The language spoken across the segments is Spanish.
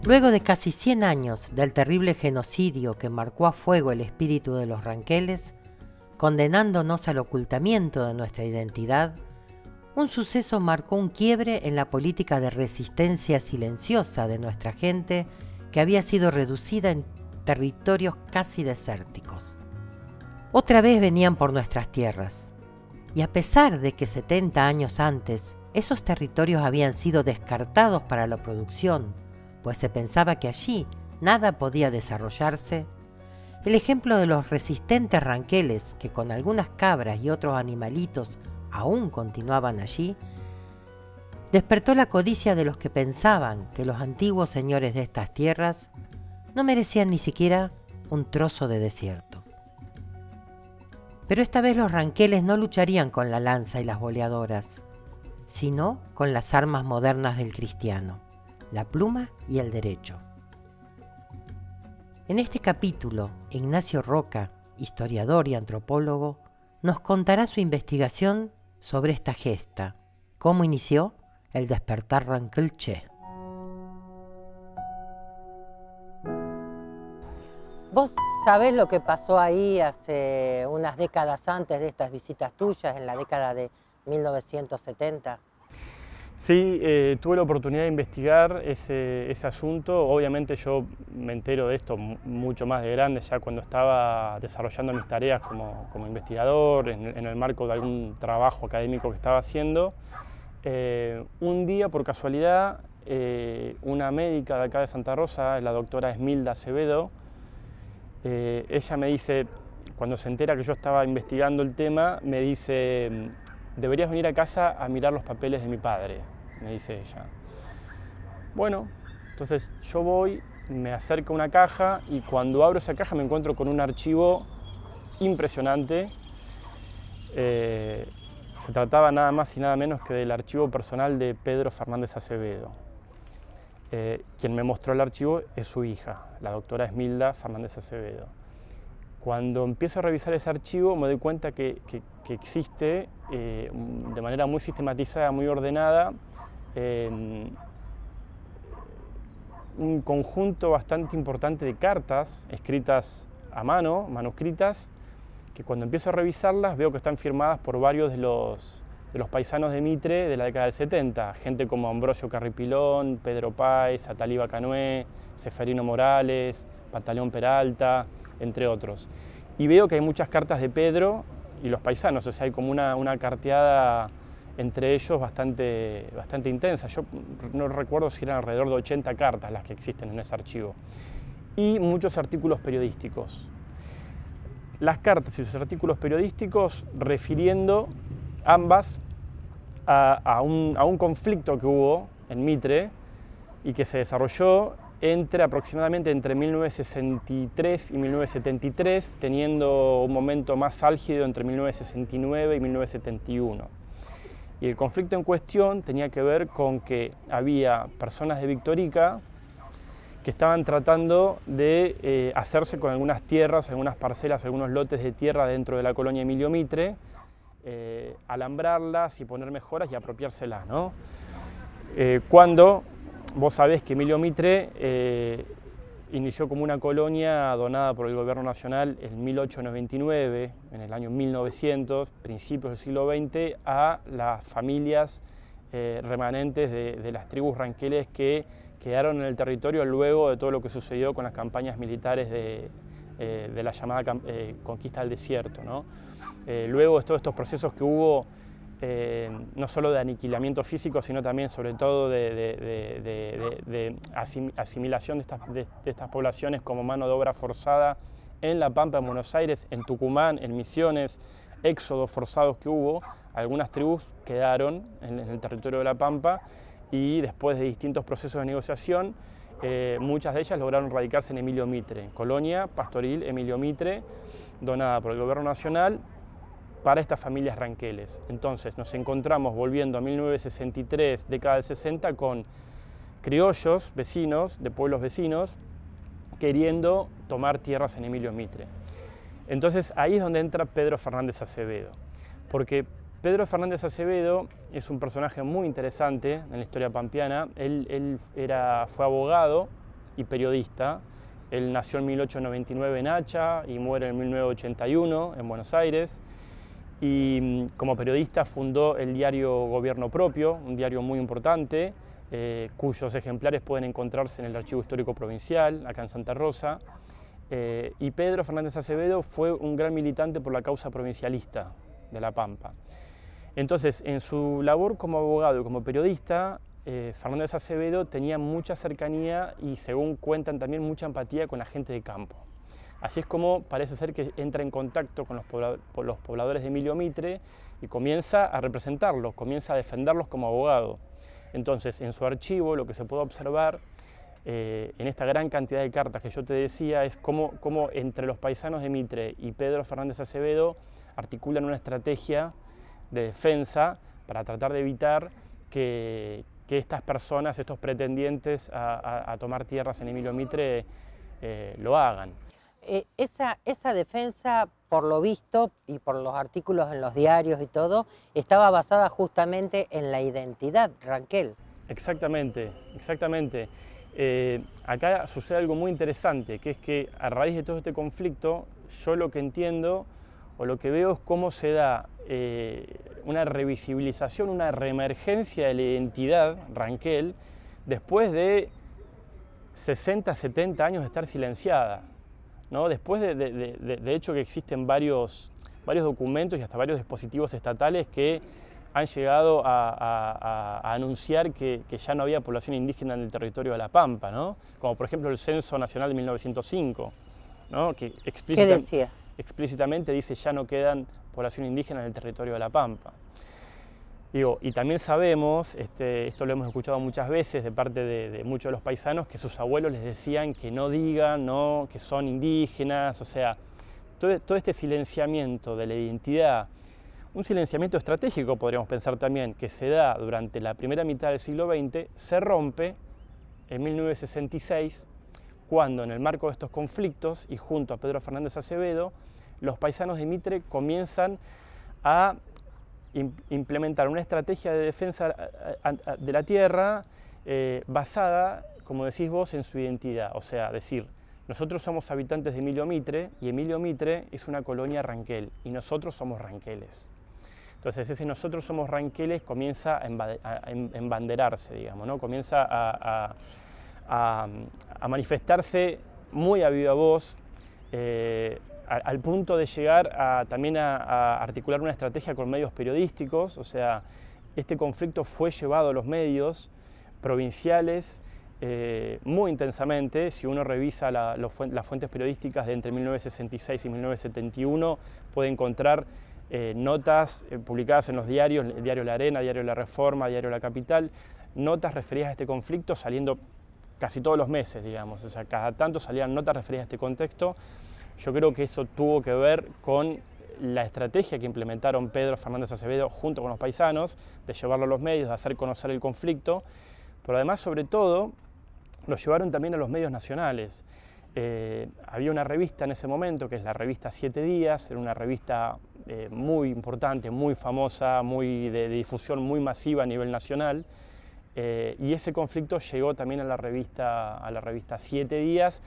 Luego de casi 100 años del terrible genocidio que marcó a fuego el espíritu de los ranqueles, condenándonos al ocultamiento de nuestra identidad, un suceso marcó un quiebre en la política de resistencia silenciosa de nuestra gente que había sido reducida en territorios casi desérticos. Otra vez venían por nuestras tierras, y a pesar de que 70 años antes esos territorios habían sido descartados para la producción, pues se pensaba que allí nada podía desarrollarse, el ejemplo de los resistentes ranqueles que con algunas cabras y otros animalitos aún continuaban allí, despertó la codicia de los que pensaban que los antiguos señores de estas tierras no merecían ni siquiera un trozo de desierto. Pero esta vez los ranqueles no lucharían con la lanza y las boleadoras, sino con las armas modernas del cristiano, la pluma y el derecho. En este capítulo, Ignacio Roca, historiador y antropólogo, nos contará su investigación sobre esta gesta, cómo inició el despertar ranquelche. ¿Vos sabés lo que pasó ahí hace unas décadas antes de estas visitas tuyas, en la década de 1970? Sí, tuve la oportunidad de investigar ese asunto. Obviamente yo me entero de esto mucho más de grande, ya cuando estaba desarrollando mis tareas como investigador, en el marco de algún trabajo académico que estaba haciendo. Un día, por casualidad, una médica de acá de Santa Rosa, la doctora Esmilda Acevedo, ella me dice, cuando se entera que yo estaba investigando el tema, me dice: deberías venir a casa a mirar los papeles de mi padre, me dice ella. Bueno, entonces yo voy, me acerco a una caja y cuando abro esa caja me encuentro con un archivo impresionante. Se trataba nada más y nada menos que del archivo personal de Pedro Fernández Acevedo. Quien me mostró el archivo es su hija, la doctora Esmilda Fernández Acevedo. Cuando empiezo a revisar ese archivo me doy cuenta que existe de manera muy sistematizada, muy ordenada, un conjunto bastante importante de cartas escritas a mano, manuscritas, que cuando empiezo a revisarlas veo que están firmadas por varios de los paisanos de Mitre de la década del 70, gente como Ambrosio Carripilón, Pedro Páez, Ataliba Canué, Seferino Morales, Pantaleón Peralta, entre otros. Y veo que hay muchas cartas de Pedro y los paisanos, o sea, hay como una carteada entre ellos bastante intensa. Yo no recuerdo si eran alrededor de 80 cartas las que existen en ese archivo. Y muchos artículos periodísticos. Las cartas y los artículos periodísticos refiriendo ambas a un conflicto que hubo en Mitre y que se desarrolló aproximadamente entre 1963 y 1973, teniendo un momento más álgido entre 1969 y 1971. Y el conflicto en cuestión tenía que ver con que había personas de Victorica que estaban tratando de hacerse con algunas tierras, algunas parcelas, algunos lotes de tierra dentro de la colonia Emilio Mitre, alambrarlas y poner mejoras y apropiárselas, ¿no? Cuando vos sabés que Emilio Mitre inició como una colonia donada por el gobierno nacional en 1899, en el año 1900, principios del siglo XX, a las familias remanentes de las tribus ranqueles que quedaron en el territorio luego de todo lo que sucedió con las campañas militares de la llamada conquista del desierto, ¿no? Luego de todos estos procesos que hubo, no solo de aniquilamiento físico, sino también sobre todo de asimilación de estas poblaciones como mano de obra forzada en La Pampa, en Buenos Aires, en Tucumán, en Misiones, éxodos forzados que hubo, algunas tribus quedaron en el territorio de La Pampa y después de distintos procesos de negociación, muchas de ellas lograron radicarse en Emilio Mitre, colonia pastoril Emilio Mitre, donada por el gobierno nacional para estas familias ranqueles. Entonces nos encontramos volviendo a 1963, década del 60, con criollos vecinos, de pueblos vecinos, queriendo tomar tierras en Emilio Mitre. Entonces ahí es donde entra Pedro Fernández Acevedo, porque Pedro Fernández Acevedo es un personaje muy interesante en la historia pampeana. Él fue abogado y periodista. Él nació en 1899 en Hacha y muere en 1981 en Buenos Aires. Y como periodista fundó el diario Gobierno Propio, un diario muy importante, cuyos ejemplares pueden encontrarse en el Archivo Histórico Provincial, acá en Santa Rosa. Y Pedro Fernández Acevedo fue un gran militante por la causa provincialista de La Pampa. Entonces, en su labor como abogado y como periodista, Fernández Acevedo tenía mucha cercanía y, según cuentan, también mucha empatía con la gente de campo. Así es como parece ser que entra en contacto con los pobladores de Emilio Mitre y comienza a representarlos, comienza a defenderlos como abogado. Entonces, en su archivo lo que se puede observar en esta gran cantidad de cartas que yo te decía es cómo entre los paisanos de Mitre y Pedro Fernández Acevedo articulan una estrategia de defensa para tratar de evitar que estas personas, estos pretendientes a tomar tierras en Emilio Mitre, lo hagan. Esa defensa, por lo visto y por los artículos en los diarios y todo, estaba basada justamente en la identidad Ranquel. Exactamente, exactamente. Acá sucede algo muy interesante, que es que a raíz de todo este conflicto, yo lo que entiendo o lo que veo es cómo se da una revisibilización, una reemergencia de la identidad Ranquel después de 60, 70 años de estar silenciada, ¿no? Después de hecho que existen varios documentos y hasta varios dispositivos estatales que han llegado a anunciar que ya no había población indígena en el territorio de La Pampa, ¿no? Como por ejemplo el Censo Nacional de 1905, ¿no? Que ¿Qué decía? Explícitamente dice ya no quedan población indígena en el territorio de La Pampa. Digo, y también sabemos, esto lo hemos escuchado muchas veces de parte de muchos de los paisanos, que sus abuelos les decían que no digan, ¿no?, que son indígenas, o sea, todo este silenciamiento de la identidad, un silenciamiento estratégico podríamos pensar también, que se da durante la primera mitad del siglo XX, se rompe en 1966, cuando en el marco de estos conflictos y junto a Pedro Fernández Acevedo, los paisanos de Mitre comienzan a implementar una estrategia de defensa de la tierra basada, como decís vos, en su identidad. O sea, decir, nosotros somos habitantes de Emilio Mitre y Emilio Mitre es una colonia ranquel y nosotros somos ranqueles. Entonces ese nosotros somos ranqueles comienza a embanderarse, digamos, ¿no? Comienza a manifestarse muy a viva voz, al punto de llegar también a articular una estrategia con medios periodísticos. O sea, este conflicto fue llevado a los medios provinciales muy intensamente. Si uno revisa las fuentes periodísticas de entre 1966 y 1971, puede encontrar notas publicadas en los diarios, el diario La Arena, diario La Reforma, diario La Capital, notas referidas a este conflicto saliendo casi todos los meses, digamos. O sea, cada tanto salían notas referidas a este contexto. Yo creo que eso tuvo que ver con la estrategia que implementaron Pedro Fernández Acevedo junto con los paisanos, de llevarlo a los medios, de hacer conocer el conflicto, pero además, sobre todo, lo llevaron también a los medios nacionales. Había una revista en ese momento, que es la revista 7 Días, era una revista muy importante, muy famosa, de difusión muy masiva a nivel nacional, y ese conflicto llegó también a la revista 7 Días,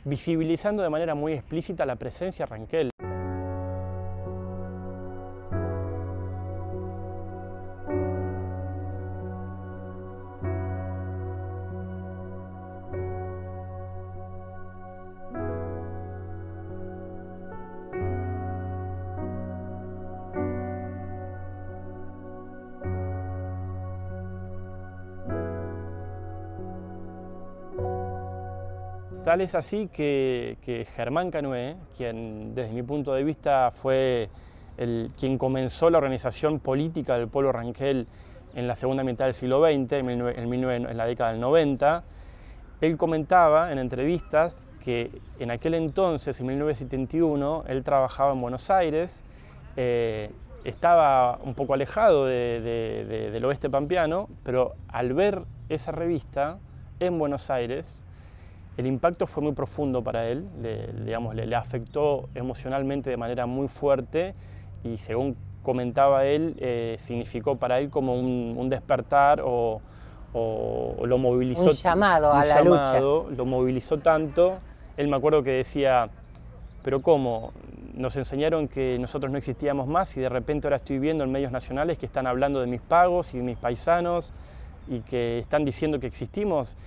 visibilizando de manera muy explícita la presencia ranquel. Tal es así que Germán Canué, quien desde mi punto de vista fue quien comenzó la organización política del pueblo ranquel en la segunda mitad del siglo XX, en la década del 90, él comentaba en entrevistas que en aquel entonces, en 1971, él trabajaba en Buenos Aires, estaba un poco alejado del oeste pampeano, pero al ver esa revista en Buenos Aires, el impacto fue muy profundo para él, le afectó emocionalmente de manera muy fuerte y, según comentaba él, significó para él como un despertar o o lo movilizó. Un llamado a la lucha. Lo movilizó tanto. Él, me acuerdo que decía, pero ¿cómo? Nos enseñaron que nosotros no existíamos más y de repente ahora estoy viendo en medios nacionales que están hablando de mis pagos y de mis paisanos y que están diciendo que existimos.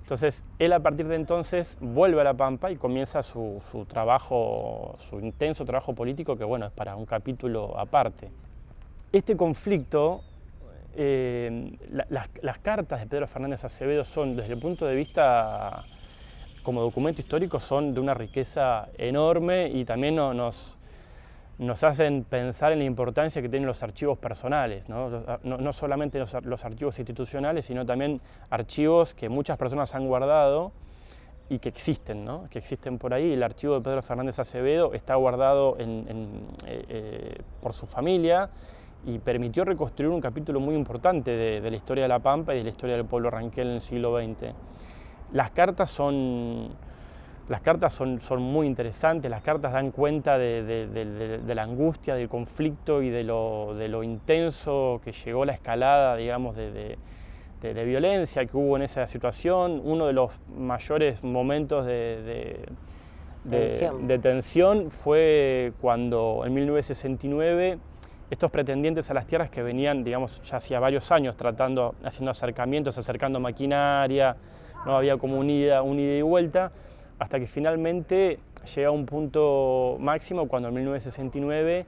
Entonces, él a partir de entonces vuelve a La Pampa y comienza su trabajo, su intenso trabajo político, que bueno, es para un capítulo aparte. Este conflicto, las cartas de Pedro Fernández Acevedo son, desde el punto de vista como documento histórico, son de una riqueza enorme y también nos hacen pensar en la importancia que tienen los archivos personales, no solamente los archivos institucionales, sino también archivos que muchas personas han guardado y que existen, que existen por ahí. El archivo de Pedro Fernández Acevedo está guardado por su familia y permitió reconstruir un capítulo muy importante de la historia de La Pampa y de la historia del pueblo ranquel en el siglo XX. Las cartas son muy interesantes, las cartas dan cuenta de la angustia, del conflicto y de lo intenso que llegó la escalada, digamos, de violencia que hubo en esa situación. Uno de los mayores momentos de tensión fue cuando en 1969 estos pretendientes a las tierras que venían, digamos, ya hacía varios años haciendo acercamientos, acercando maquinaria, no había como un ida y vuelta, hasta que finalmente llega a un punto máximo cuando en 1969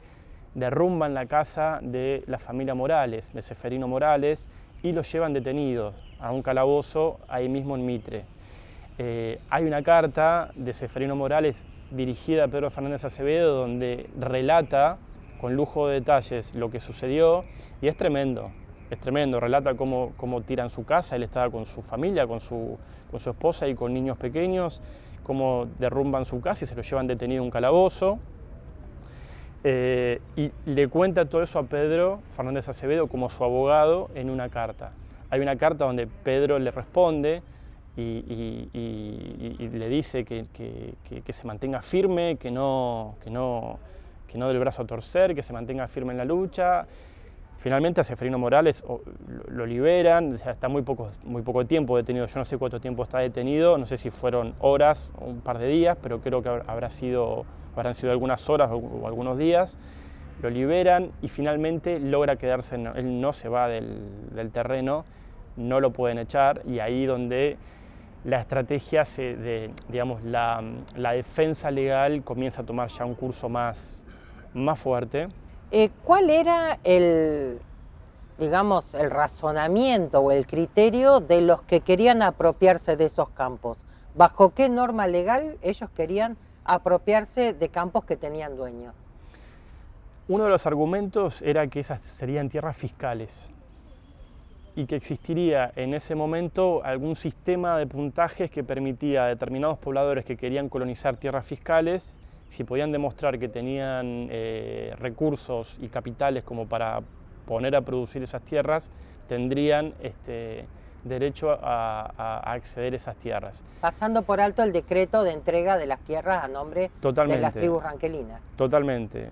derrumban la casa de la familia Morales, de Ceferino Morales, y los llevan detenidos a un calabozo ahí mismo en Mitre. Hay una carta de Ceferino Morales dirigida a Pedro Fernández Acevedo donde relata con lujo de detalles lo que sucedió y es tremendo, relata cómo tiran su casa, él estaba con su familia, con su esposa y con niños pequeños, cómo derrumban su casa y se lo llevan detenido a un calabozo. Y le cuenta todo eso a Pedro Fernández Acevedo como su abogado en una carta. Hay una carta donde Pedro le responde y le dice que se mantenga firme, que no dé el brazo a torcer, que se mantenga firme en la lucha. Finalmente a Ceferino Morales lo liberan, o sea, está muy poco tiempo detenido, yo no sé cuánto tiempo está detenido, no sé si fueron horas o un par de días, pero creo que habrán sido algunas horas o algunos días. Lo liberan y finalmente logra quedarse, él no se va del terreno, no lo pueden echar y ahí donde la estrategia, digamos, la defensa legal comienza a tomar ya un curso más fuerte. ¿Cuál era el razonamiento o el criterio de los que querían apropiarse de esos campos? ¿Bajo qué norma legal ellos querían apropiarse de campos que tenían dueño? Uno de los argumentos era que esas serían tierras fiscales y que existiría en ese momento algún sistema de puntajes que permitía a determinados pobladores que querían colonizar tierras fiscales, si podían demostrar que tenían recursos y capitales como para poner a producir esas tierras, tendrían derecho a acceder a esas tierras. Pasando por alto el decreto de entrega de las tierras a nombre de las tribus ranquelinas. Totalmente.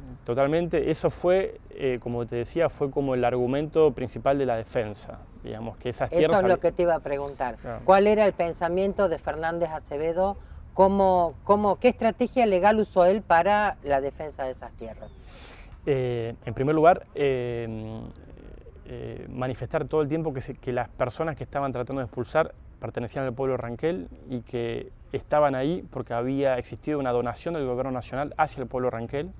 Eso fue, como te decía, fue como el argumento principal de la defensa. Digamos, que esas tierras... Eso es lo que te iba a preguntar. Claro. ¿Cuál era el pensamiento de Fernández Acevedo? ¿Qué estrategia legal usó él para la defensa de esas tierras? En primer lugar, manifestar todo el tiempo que las personas que estaban tratando de expulsar pertenecían al pueblo ranquel y que estaban ahí porque había existido una donación del gobierno nacional hacia el pueblo ranquel.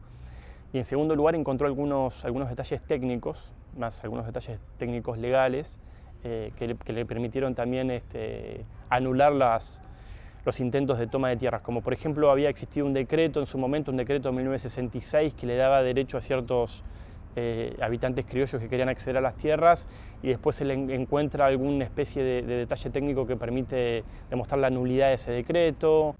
Y en segundo lugar encontró algunos detalles técnicos, algunos detalles técnicos legales, que le permitieron también anular los intentos de toma de tierras, como por ejemplo había existido un decreto en su momento, un decreto de 1966 que le daba derecho a ciertos habitantes criollos que querían acceder a las tierras y después se le encuentra alguna especie de detalle técnico que permite demostrar la nulidad de ese decreto.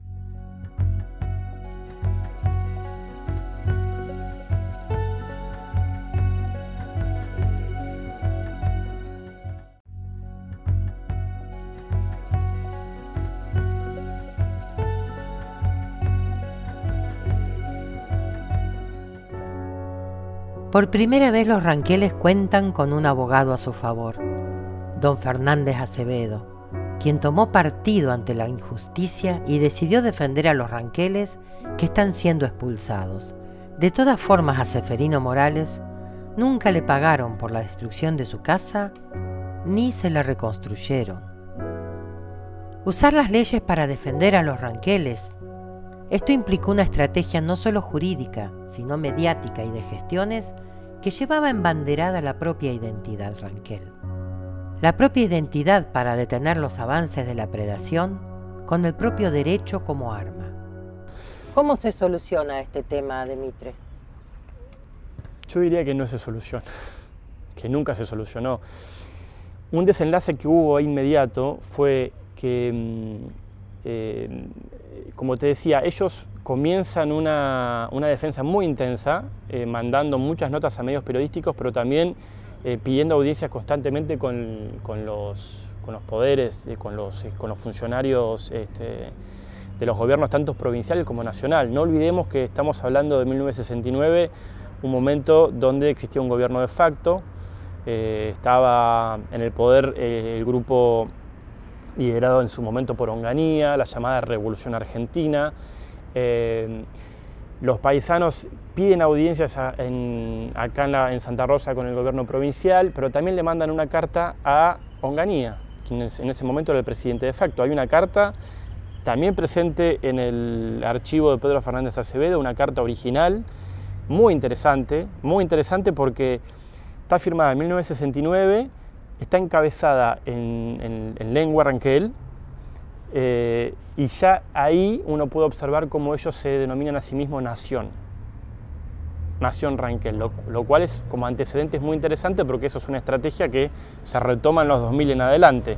Por primera vez los ranqueles cuentan con un abogado a su favor. don Fernández Acevedo, quien tomó partido ante la injusticia y decidió defender a los ranqueles que están siendo expulsados. De todas formas, a Ceferino Morales nunca le pagaron por la destrucción de su casa ni se la reconstruyeron. Usar las leyes para defender a los ranqueles. Esto implicó una estrategia no solo jurídica, sino mediática y de gestiones que llevaba embanderada la propia identidad ranquel. La propia identidad para detener los avances de la predación con el propio derecho como arma. ¿Cómo se soluciona este tema, Dmitre? Yo diría que no se soluciona, que nunca se solucionó. Un desenlace que hubo inmediato fue que, como te decía, ellos comienzan una defensa muy intensa, mandando muchas notas a medios periodísticos, pero también pidiendo audiencias constantemente con los poderes, con los funcionarios de los gobiernos tanto provincial como nacional. No olvidemos que estamos hablando de 1969, un momento donde existía un gobierno de facto, estaba en el poder el grupo liderado en su momento por Onganía, la llamada Revolución Argentina. Los paisanos piden audiencias acá en Santa Rosa con el gobierno provincial, pero también le mandan una carta a Onganía, quien en ese momento era el presidente de facto. Hay una carta también presente en el archivo de Pedro Fernández Acevedo, una carta original, muy interesante porque está firmada en 1969, está encabezada en lengua ranquel, y ya ahí uno puede observar cómo ellos se denominan a sí mismos nación ranquel, lo cual es como antecedente es muy interesante porque eso es una estrategia que se retoma en los 2000 en adelante,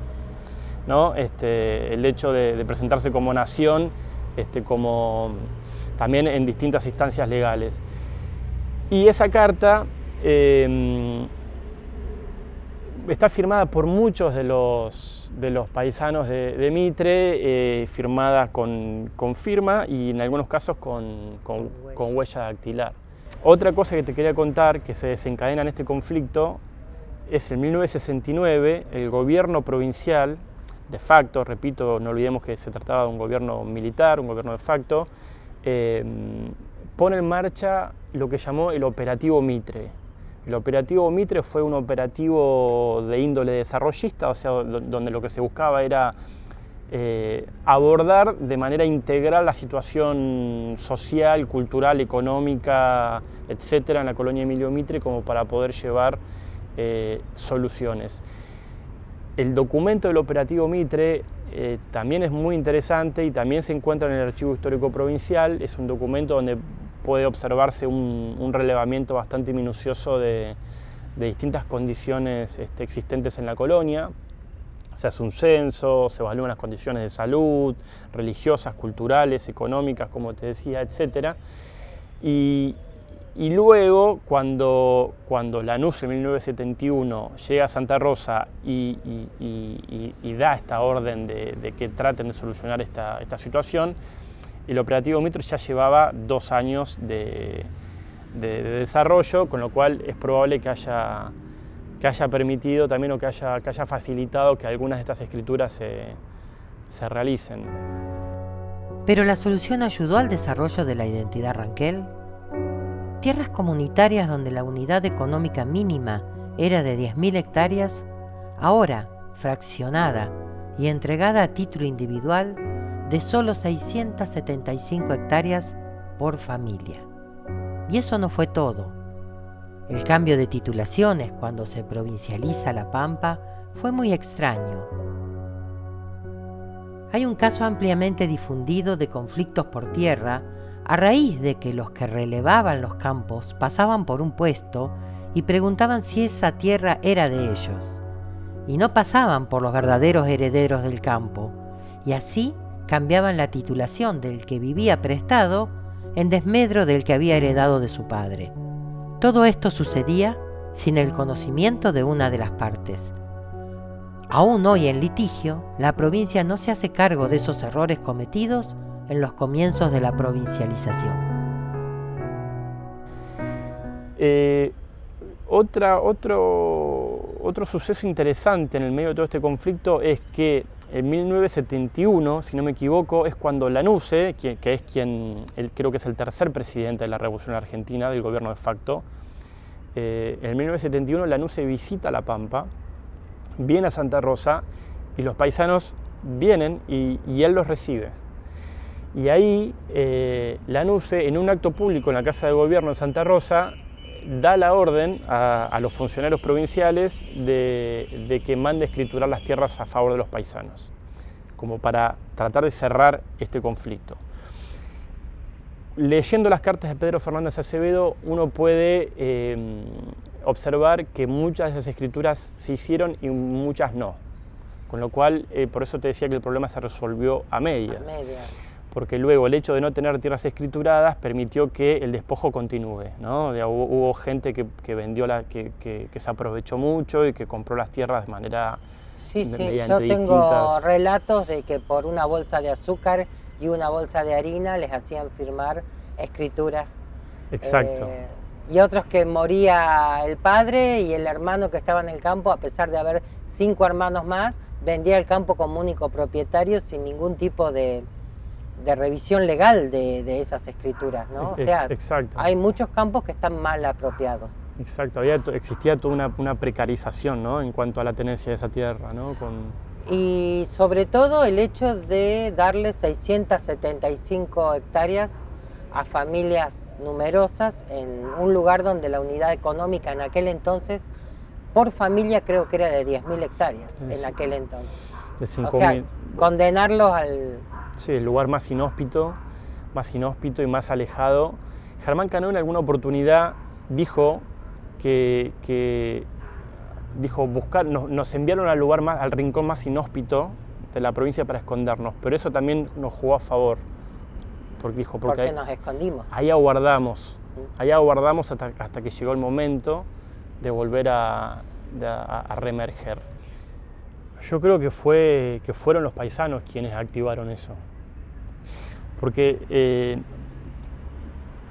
¿no? El hecho de presentarse como nación, como también en distintas instancias legales. Y esa carta está firmada por muchos de los paisanos de Mitre, firmada con firma y en algunos casos con huella dactilar. Otra cosa que te quería contar que se desencadena en este conflicto es en 1969 el gobierno provincial, de facto, repito, no olvidemos que se trataba de un gobierno militar, un gobierno de facto, pone en marcha lo que llamó el Operativo Mitre. El Operativo Mitre fue un operativo de índole desarrollista, o sea, donde lo que se buscaba era abordar de manera integral la situación social, cultural, económica, etcétera, en la colonia Emilio Mitre, como para poder llevar soluciones. El documento del Operativo Mitre también es muy interesante y también se encuentra en el Archivo Histórico Provincial. Es un documento donde puede observarse un relevamiento bastante minucioso de distintas condiciones existentes en la colonia. Se hace un censo, se evalúan las condiciones de salud, religiosas, culturales, económicas, como te decía, etc. Y luego, cuando Lanús en 1971 llega a Santa Rosa y da esta orden de que traten de solucionar esta situación, el Operativo Mitre ya llevaba 2 años de desarrollo, con lo cual es probable que haya permitido también o que haya facilitado que algunas de estas escrituras se realicen. ¿Pero la solución ayudó al desarrollo de la identidad ranquel? Tierras comunitarias donde la unidad económica mínima era de 10.000 hectáreas, ahora fraccionada y entregada a título individual de solo 675 hectáreas por familia. Y eso no fue todo. El cambio de titulaciones cuando se provincializa La Pampa fue muy extraño. Hay un caso ampliamente difundido de conflictos por tierra a raíz de que los que relevaban los campos pasaban por un puesto y preguntaban si esa tierra era de ellos, y no pasaban por los verdaderos herederos del campo, y así cambiaban la titulación del que vivía prestado en desmedro del que había heredado de su padre. Todo esto sucedía sin el conocimiento de una de las partes. Aún hoy en litigio, la provincia no se hace cargo de esos errores cometidos en los comienzos de la provincialización. Otro otro suceso interesante en el medio de todo este conflicto es que en 1971, si no me equivoco, es cuando Lanusse, que es creo que es el tercer presidente de la Revolución Argentina, del gobierno de facto, en 1971 Lanusse visita La Pampa, viene a Santa Rosa y los paisanos vienen y él los recibe. Y ahí Lanusse, en un acto público en la Casa de Gobierno de Santa Rosa, da la orden a los funcionarios provinciales de que mande escriturar las tierras a favor de los paisanos, como para tratar de cerrar este conflicto. Leyendo las cartas de Pedro Fernández Acevedo, uno puede observar que muchas de esas escrituras se hicieron y muchas no, con lo cual, por eso te decía que el problema se resolvió a medias. Porque luego el hecho de no tener tierras escrituradas permitió que el despojo continúe, ¿no? Hubo gente que vendió, que se aprovechó mucho y que compró las tierras de manera yo tengo relatos de que por una bolsa de azúcar y una bolsa de harina les hacían firmar escrituras. Exacto. Y otros que moría el padre y el hermano que estaba en el campo, a pesar de haber 5 hermanos más, vendía el campo como único propietario sin ningún tipo de revisión legal de esas escrituras, ¿no? O sea, exacto. Hay muchos campos que están mal apropiados. Exacto, existía toda una precarización, ¿no? En cuanto a la tenencia de esa tierra, ¿no? Y sobre todo el hecho de darle 675 hectáreas a familias numerosas en un lugar donde la unidad económica en aquel entonces, por familia, creo que era de 10.000 hectáreas en aquel entonces. De 5.000. O sea, condenarlos al... Sí, el lugar más inhóspito y más alejado. Germán Canó en alguna oportunidad dijo nos enviaron al lugar al rincón más inhóspito de la provincia para escondernos, pero eso también nos jugó a favor, porque porque nos escondimos. Ahí aguardamos hasta que llegó el momento de volver a reemerger. Yo creo que fueron los paisanos quienes activaron eso, porque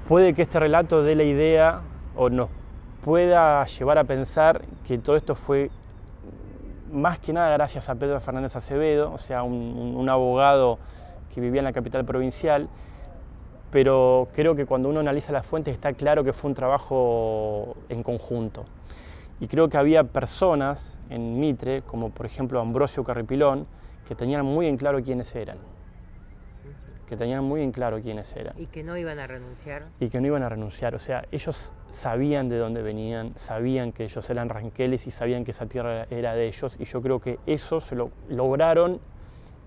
puede que este relato dé la idea o nos pueda llevar a pensar que todo esto fue más que nada gracias a Pedro Fernández Acevedo, o sea, un abogado que vivía en la capital provincial, pero creo que cuando uno analiza las fuentes está claro que fue un trabajo en conjunto. Y creo que había personas en Mitre, como por ejemplo Ambrosio Carripilón, que tenían muy en claro quiénes eran. Y que no iban a renunciar. O sea, ellos sabían de dónde venían, sabían que ellos eran ranqueles y sabían que esa tierra era de ellos. Y yo creo que eso se lo lograron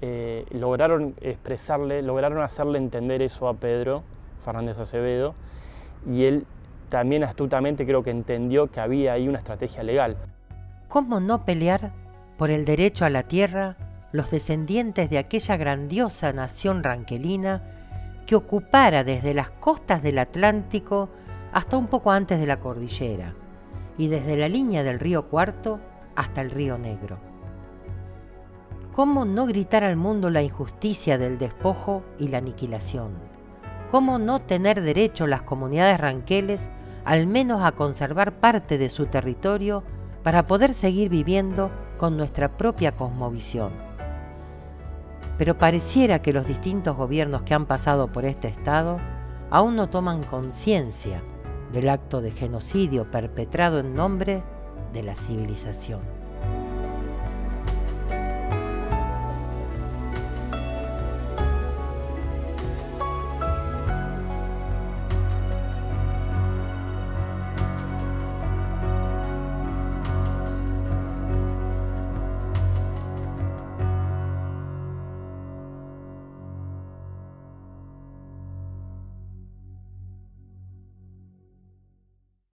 expresarle, lograron hacerle entender eso a Pedro Fernández Acevedo. Y él también astutamente creo que entendió que había ahí una estrategia legal. ¿Cómo no pelear por el derecho a la tierra los descendientes de aquella grandiosa nación ranquelina que ocupara desde las costas del Atlántico hasta un poco antes de la cordillera y desde la línea del río Cuarto hasta el río Negro? ¿Cómo no gritar al mundo la injusticia del despojo y la aniquilación? ¿Cómo no tener derecho las comunidades ranqueles al menos a conservar parte de su territorio para poder seguir viviendo con nuestra propia cosmovisión? Pero pareciera que los distintos gobiernos que han pasado por este estado aún no toman conciencia del acto de genocidio perpetrado en nombre de la civilización.